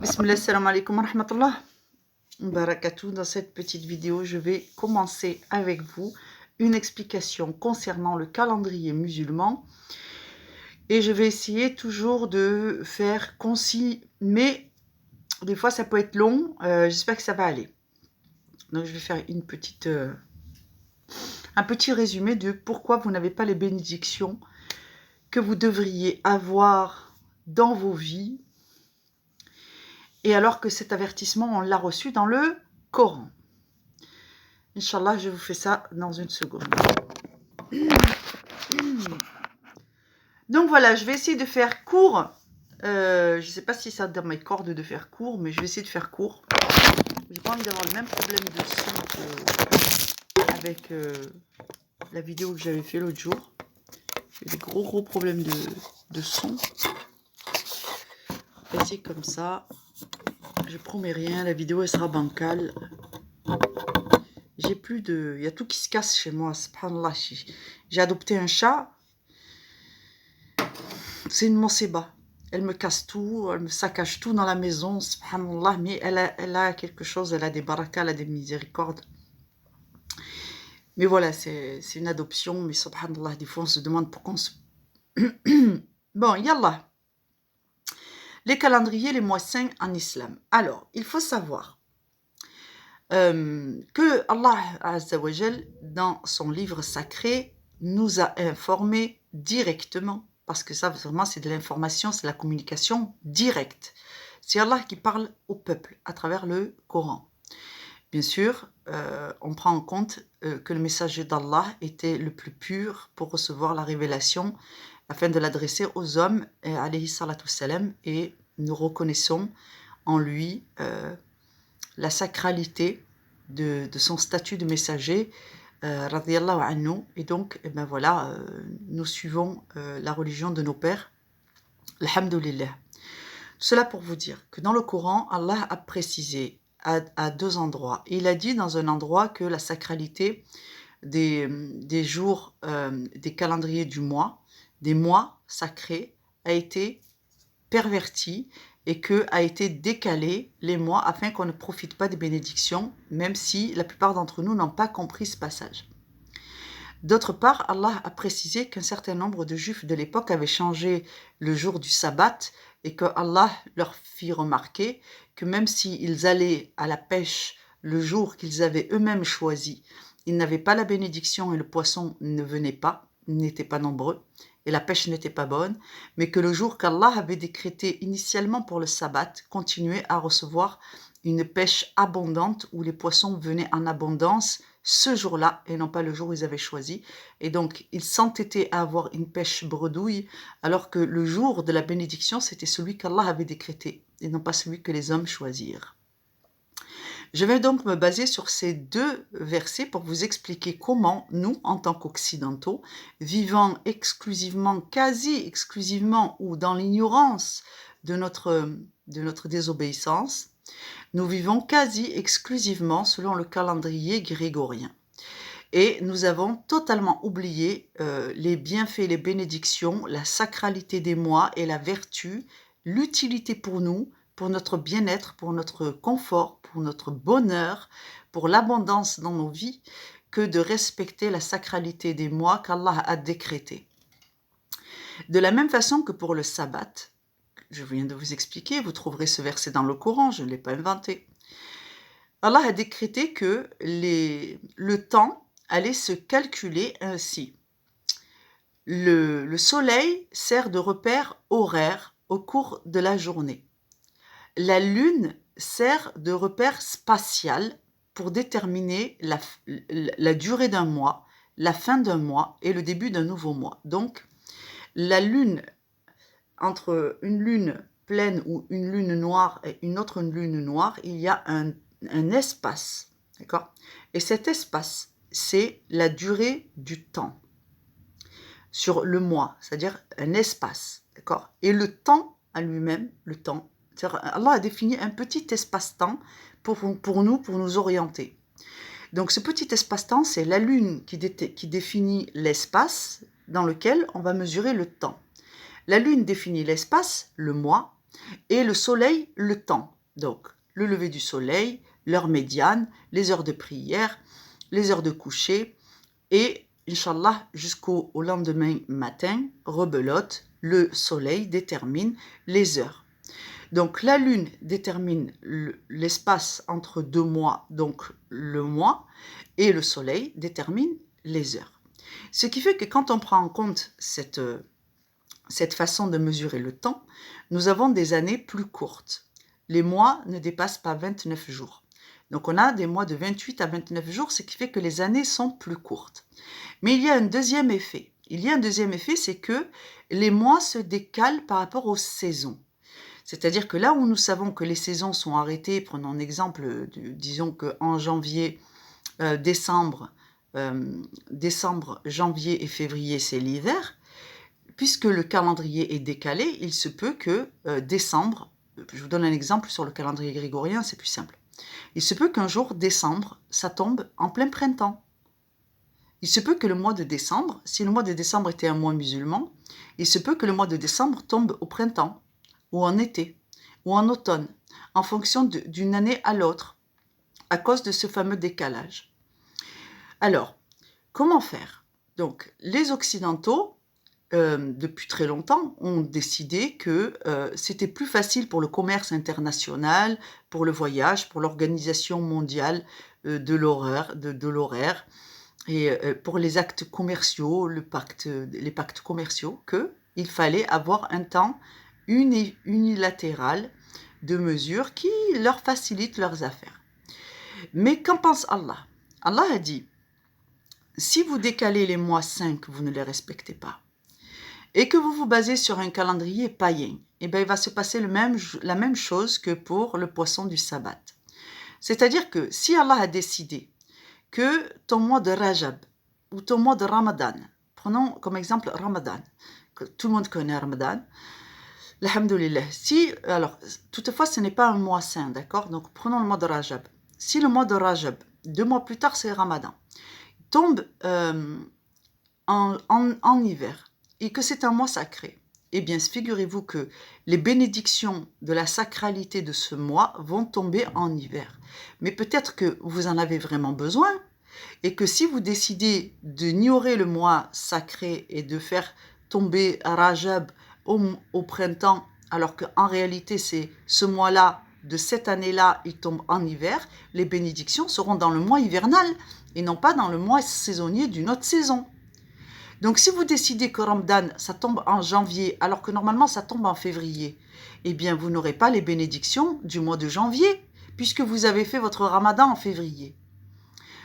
Bismillah, salam alaikum wa rahmatullah. Barakatou. Dans cette petite vidéo, je vais commencer avec vous une explication concernant le calendrier musulman. Et je vais essayer toujours de faire concis, mais des fois ça peut être long. J'espère que ça va aller. Donc je vais faire un petit résumé de pourquoi vous n'avez pas les bénédictions que vous devriez avoir dans vos vies. Et alors que cet avertissement, on l'a reçu dans le Coran. Inch'Allah, je vous fais ça dans une seconde. Donc voilà, je vais essayer de faire court. Je ne sais pas si ça dans mes cordes de faire court, mais je vais essayer de faire court. J'ai pas envie d'avoir le même problème de son qu'avec la vidéo que j'avais fait l'autre jour. J'ai des gros problèmes de son. Et c'est comme ça. Je promets rien, la vidéo elle sera bancale. J'ai plus de... Il y a tout qui se casse chez moi, subhanallah. J'ai adopté un chat. C'est une monseba. Elle me casse tout, elle me saccage tout dans la maison, subhanallah. Mais elle a quelque chose, elle a des barakas, elle a des miséricordes. Mais voilà, c'est une adoption. Mais subhanallah, des fois on se demande pourquoi on se... Bon, yallah. Les calendriers, les mois saints en islam. Alors, il faut savoir que Allah Azza wa Jal, dans son livre sacré, nous a informé directement, parce que ça vraiment c'est de l'information, c'est la communication directe. C'est Allah qui parle au peuple à travers le Coran. Bien sûr, on prend en compte que le messager d'Allah était le plus pur pour recevoir la révélation afin de l'adresser aux hommes, alayhi salatu salam, et nous reconnaissons en lui la sacralité de son statut de messager, radiyallahu anhu, et donc, ben voilà, nous suivons la religion de nos pères, alhamdulillah. Cela pour vous dire que dans le Coran, Allah a précisé à deux endroits. Il a dit dans un endroit que la sacralité des jours, des calendriers du mois, des mois sacrés, a été pervertie et que a été décalé les mois afin qu'on ne profite pas des bénédictions, même si la plupart d'entre nous n'ont pas compris ce passage. D'autre part, Allah a précisé qu'un certain nombre de juifs de l'époque avaient changé le jour du sabbat et que Allah leur fit remarquer que même s'ils allaient à la pêche le jour qu'ils avaient eux-mêmes choisi, ils n'avaient pas la bénédiction et le poisson ne venait pas, n'était pas nombreux et la pêche n'était pas bonne, mais que le jour qu'Allah avait décrété initialement pour le sabbat continuait à recevoir une pêche abondante où les poissons venaient en abondance ce jour-là et non pas le jour où ils avaient choisi. Et donc, ils s'entêtaient à avoir une pêche bredouille alors que le jour de la bénédiction, c'était celui qu'Allah avait décrété et non pas celui que les hommes choisirent. Je vais donc me baser sur ces deux versets pour vous expliquer comment nous, en tant qu'occidentaux, vivant exclusivement, quasi exclusivement ou dans l'ignorance de notre désobéissance, nous vivons quasi exclusivement selon le calendrier grégorien. Et nous avons totalement oublié les bienfaits, les bénédictions, la sacralité des mois et la vertu, l'utilité pour nous, pour notre bien-être, pour notre confort, pour notre bonheur, pour l'abondance dans nos vies, que de respecter la sacralité des mois qu'Allah a décrétés. De la même façon que pour le sabbat, je viens de vous expliquer, vous trouverez ce verset dans le Coran, je ne l'ai pas inventé. Allah a décrété que le temps allait se calculer ainsi. Le soleil sert de repère horaire au cours de la journée. La lune sert de repère spatial pour déterminer la durée d'un mois, la fin d'un mois et le début d'un nouveau mois. Donc, la lune, entre une lune pleine ou une lune noire et une autre lune noire, il y a un espace, d'accord? Et cet espace, c'est la durée du temps sur le mois, c'est-à-dire un espace, d'accord? Et le temps à lui-même, le temps, Allah a défini un petit espace-temps pour nous orienter. Donc ce petit espace-temps, c'est la lune qui définit l'espace dans lequel on va mesurer le temps. La lune définit l'espace, le mois, et le soleil, le temps. Donc, le lever du soleil, l'heure médiane, les heures de prière, les heures de coucher, et, Inch'Allah, jusqu'au lendemain matin, rebelote, le soleil détermine les heures. Donc, la lune détermine l'espace entre 2 mois, donc le mois, et le soleil détermine les heures. Ce qui fait que quand on prend en compte cette façon de mesurer le temps, nous avons des années plus courtes. Les mois ne dépassent pas 29 jours. Donc on a des mois de 28 à 29 jours, ce qui fait que les années sont plus courtes. Mais il y a un deuxième effet. C'est que les mois se décalent par rapport aux saisons. C'est-à-dire que là où nous savons que les saisons sont arrêtées, prenons un exemple, disons qu'en janvier, décembre, janvier et février, c'est l'hiver. Puisque le calendrier est décalé, il se peut que décembre, je vous donne un exemple sur le calendrier grégorien, c'est plus simple. Il se peut qu'un jour, décembre, ça tombe en plein printemps. Il se peut que le mois de décembre, si le mois de décembre était un mois musulman, il se peut que le mois de décembre tombe au printemps, ou en été, ou en automne, en fonction d'une année à l'autre, à cause de ce fameux décalage. Alors, comment faire? Donc, les Occidentaux, depuis très longtemps, ont décidé que c'était plus facile pour le commerce international, pour le voyage, pour l'organisation mondiale de l'horaire, et pour les actes commerciaux, les pactes commerciaux, qu'il fallait avoir un temps unilatéral de mesure qui leur facilite leurs affaires. Mais qu'en pense Allah? Allah a dit, si vous décalez les mois 5, vous ne les respectez pas, et que vous vous basez sur un calendrier païen, eh bien, il va se passer la même chose que pour le poisson du sabbat. C'est-à-dire que si Allah a décidé que ton mois de Rajab ou ton mois de Ramadan, prenons comme exemple Ramadan, que tout le monde connaît Ramadan, alhamdoulilah, alors, toutefois ce n'est pas un mois saint, d'accord? Donc prenons le mois de Rajab. Si le mois de Rajab, 2 mois plus tard c'est Ramadan, tombe en hiver, et que c'est un mois sacré, eh bien, figurez-vous que les bénédictions de la sacralité de ce mois vont tomber en hiver. Mais peut-être que vous en avez vraiment besoin, et que si vous décidez d'ignorer le mois sacré et de faire tomber Rajab au printemps, alors qu'en réalité, c'est ce mois-là, de cette année-là, il tombe en hiver, les bénédictions seront dans le mois hivernal, et non pas dans le mois saisonnier d'une autre saison. Donc, si vous décidez que Ramadan, ça tombe en janvier, alors que normalement, ça tombe en février, eh bien, vous n'aurez pas les bénédictions du mois de janvier, puisque vous avez fait votre Ramadan en février.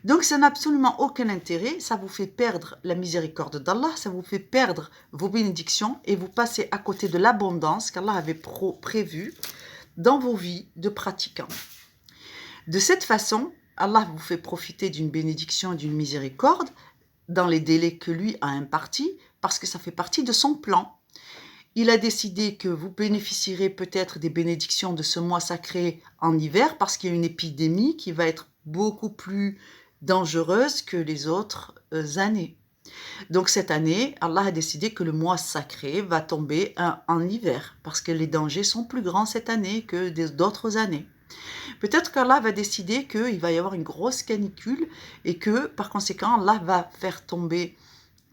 Donc, ça n'a absolument aucun intérêt, ça vous fait perdre la miséricorde d'Allah, ça vous fait perdre vos bénédictions et vous passez à côté de l'abondance qu'Allah avait prévue dans vos vies de pratiquants. De cette façon, Allah vous fait profiter d'une bénédiction et d'une miséricorde dans les délais que lui a impartis, parce que ça fait partie de son plan. Il a décidé que vous bénéficierez peut-être des bénédictions de ce mois sacré en hiver, parce qu'il y a une épidémie qui va être beaucoup plus dangereuse que les autres années. Donc cette année, Allah a décidé que le mois sacré va tomber en hiver, parce que les dangers sont plus grands cette année que d'autres années. Peut-être qu'Allah va décider qu'il va y avoir une grosse canicule et que, par conséquent, Allah va faire tomber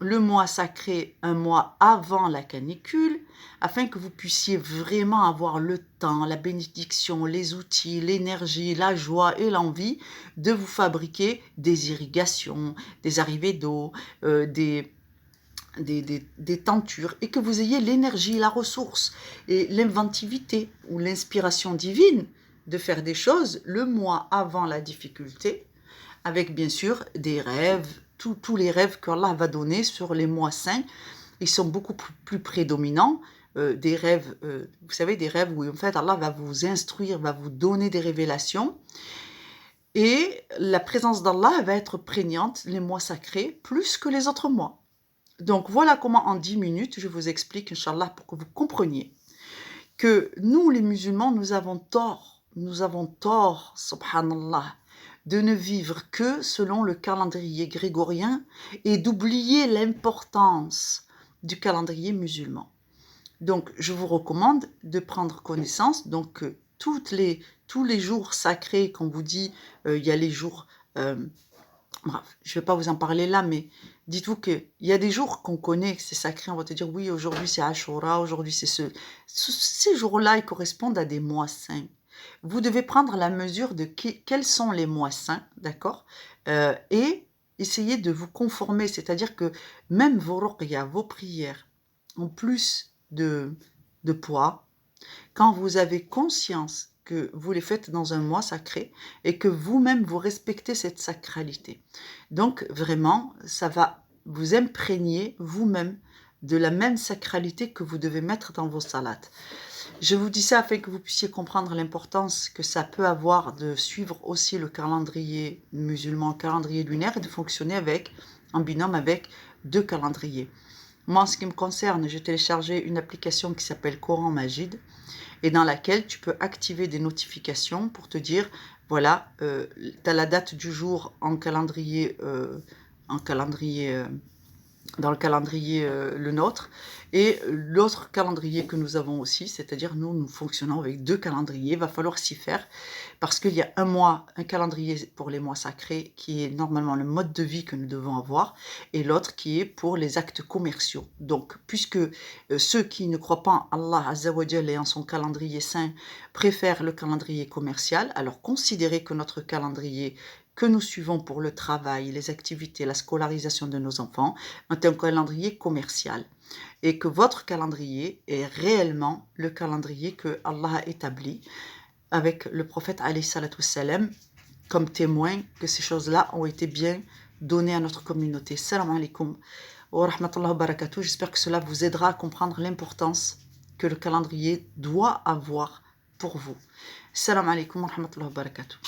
le mois sacré un mois avant la canicule, afin que vous puissiez vraiment avoir le temps, la bénédiction, les outils, l'énergie, la joie et l'envie de vous fabriquer des irrigations, des arrivées d'eau, des tentures, et que vous ayez l'énergie, la ressource et l'inventivité ou l'inspiration divine de faire des choses le mois avant la difficulté, avec bien sûr des rêves, tous les rêves qu'Allah va donner sur les mois saints. Ils sont beaucoup plus prédominants, des rêves, vous savez, des rêves où en fait Allah va vous instruire, va vous donner des révélations, et la présence d'Allah va être prégnante les mois sacrés plus que les autres mois. Donc voilà comment en 10 minutes je vous explique, Inch'Allah, pour que vous compreniez que nous les musulmans, nous avons tort, subhanallah, de ne vivre que selon le calendrier grégorien et d'oublier l'importance du calendrier musulman. Donc, je vous recommande de prendre connaissance. Donc, tous les jours sacrés, qu'on vous dit, il y a les jours... bref, je ne vais pas vous en parler là, mais dites-vous qu'il y a des jours qu'on connaît, que c'est sacré, on va te dire, oui, aujourd'hui c'est Ashura, aujourd'hui c'est ces jours-là, ils correspondent à des mois saints. Vous devez prendre la mesure de quels sont les mois saints, d'accord, et essayer de vous conformer, c'est-à-dire que même vos ruqya, vos prières, ont plus de poids quand vous avez conscience que vous les faites dans un mois sacré et que vous-même vous respectez cette sacralité. Donc vraiment, ça va vous imprégner vous-même de la même sacralité que vous devez mettre dans vos salades. Je vous dis ça afin que vous puissiez comprendre l'importance que ça peut avoir de suivre aussi le calendrier musulman, le calendrier lunaire, et de fonctionner en binôme avec 2 calendriers. Moi, en ce qui me concerne, j'ai téléchargé une application qui s'appelle Coran Majid, et dans laquelle tu peux activer des notifications pour te dire, voilà, tu as la date du jour en calendrier, dans le calendrier le nôtre, et l'autre calendrier que nous avons aussi, c'est-à-dire nous fonctionnons avec 2 calendriers, il va falloir s'y faire, parce qu'il y a un calendrier pour les mois sacrés, qui est normalement le mode de vie que nous devons avoir, et l'autre qui est pour les actes commerciaux. Donc, puisque ceux qui ne croient pas en Allah Azza wa Jal et en son calendrier saint préfèrent le calendrier commercial, alors considérez que notre calendrier que nous suivons pour le travail, les activités, la scolarisation de nos enfants, est un calendrier commercial. Et que votre calendrier est réellement le calendrier que Allah a établi avec le prophète alayhi salatu salam comme témoin que ces choses-là ont été bien données à notre communauté. Salam alaikum wa rahmatullahi wa barakatuh. J'espère que cela vous aidera à comprendre l'importance que le calendrier doit avoir pour vous. Salam alaikum wa rahmatullahi wa barakatuh.